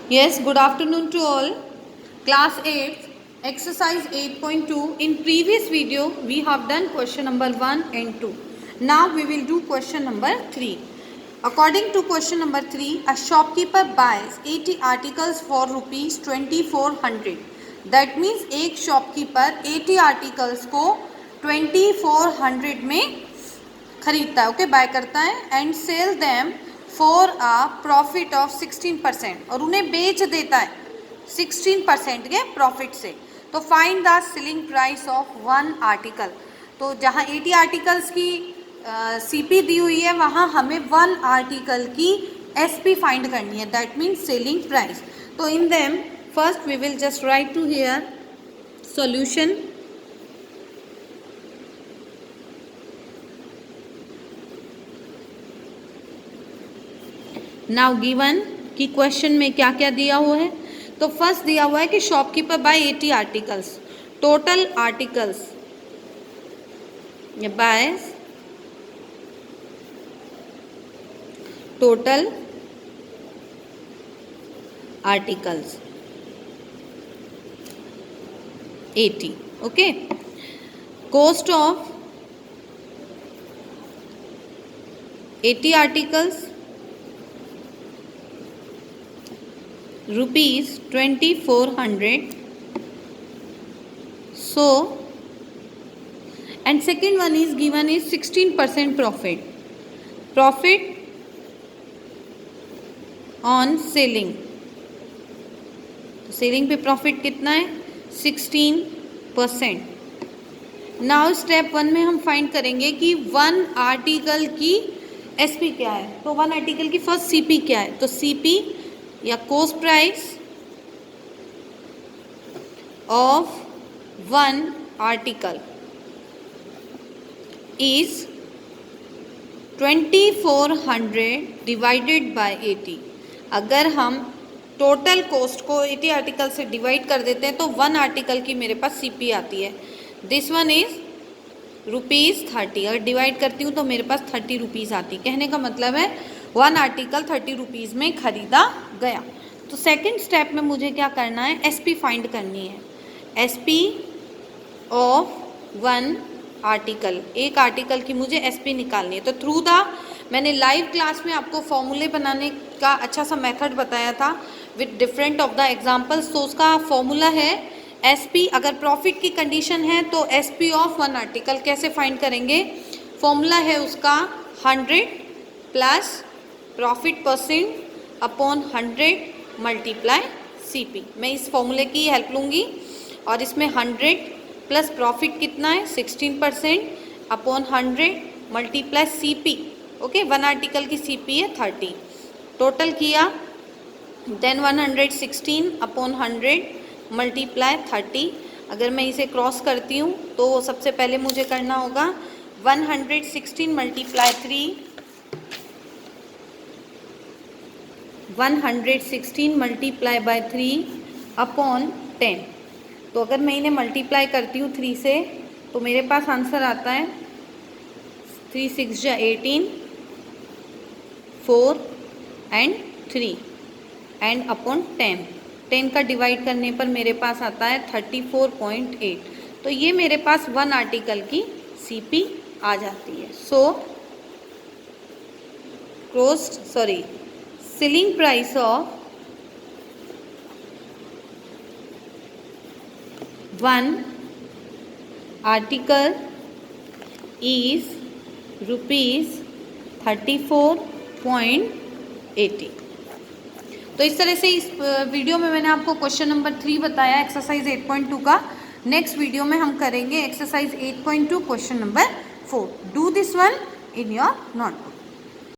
Yes, good afternoon to all. Class 8, exercise 8.2. In previous video, we have done question number 1 and 2. Now we will do question number 3. According to question number 3, a shopkeeper buys 80 articles for rupees 2400. That means एक shopkeeper 80 articles को 2400 में खरीदता है, okay, bye करता है and sell them for a profit of 16% और उन्हें बेच देता है 16% के प्रॉफिट से. तो find the selling price of one article. तो जहाँ 80 आर्टिकल्स की सीपी दी हुई है वहाँ हमें वन आर्टिकल की एसपी फाइंड करनी है, दैट मीन्स सेलिंग प्राइस. तो in them first we will just write to here solution. Now given कि क्वेश्चन में क्या क्या दिया हुआ है. तो फर्स्ट दिया हुआ है कि shopkeeper buy 80 articles. Total articles by total articles 80. Okay. Cost of 80 articles rupees 2400. So and second one is given is 16% profit on selling. तो सेलिंग पे प्रॉफिट कितना है 16%. नाउ स्टेप 1 में हम फाइंड करेंगे कि वन आर्टिकल की एसपी क्या है. तो वन आर्टिकल की फर्स्ट सीपी क्या है. तो सीपी या cost price of one article is 2400 divided by 80. अगर हम टोटल कॉस्ट को 80 आर्टिकल से डिवाइड कर देते हैं तो वन आर्टिकल की मेरे पास सीपी आती है. This one is ₹30. अगर डिवाइड करती हूँ तो मेरे पास 30 रुपीज़ आती. कहने का मतलब है वन आर्टिकल 30 रुपीज़ में ख़रीदा गया. तो सेकंड स्टेप में मुझे क्या करना है, एसपी फाइंड करनी है. एसपी ऑफ वन आर्टिकल, एक आर्टिकल की मुझे एसपी निकालनी है. तो थ्रू द मैंने लाइव क्लास में आपको फॉर्मूले बनाने का अच्छा सा मेथड बताया था with different of the examples. तो उसका फॉर्मूला है एसपी. अगर प्रॉफिट की कंडीशन है तो एसपी ऑफ वन आर्टिकल कैसे फाइंड करेंगे. फॉर्मूला है उसका 100 plus profit percent upon 100 multiply CP. मैं इस फॉर्मूले की हेल्प लूँगी और इसमें 100 प्लस प्रॉफिट कितना है 16% upon 100 multiply CP. Okay, one article की सीपी है 30. टोटल किया देन 116 अपॉन 100 मल्टीप्लाई 30. अगर मैं इसे क्रॉस करती हूँ तो सबसे पहले मुझे करना होगा 116 मल्टीप्लाई 3, 116 मल्टीप्लाई बाय 3 अपॉन 10. तो अगर मैं इन्हें मल्टीप्लाई करती हूँ 3 से तो मेरे पास आंसर आता है 3 6 जा 18, 4 एंड 3 एंड अपॉन 10. 10 का डिवाइड करने पर मेरे पास आता है 34.8. तो ये मेरे पास वन आर्टिकल की सीपी आ जाती है. सो selling price of one article is ₹34.80. तो इस तरह से इस वीडियो में मैंने आपको क्वेश्चन नंबर 3 बताया एक्सरसाइज 8.2 का. नेक्स्ट वीडियो में हम करेंगे exercise 8.2 question number 4. Do this one in your notebook.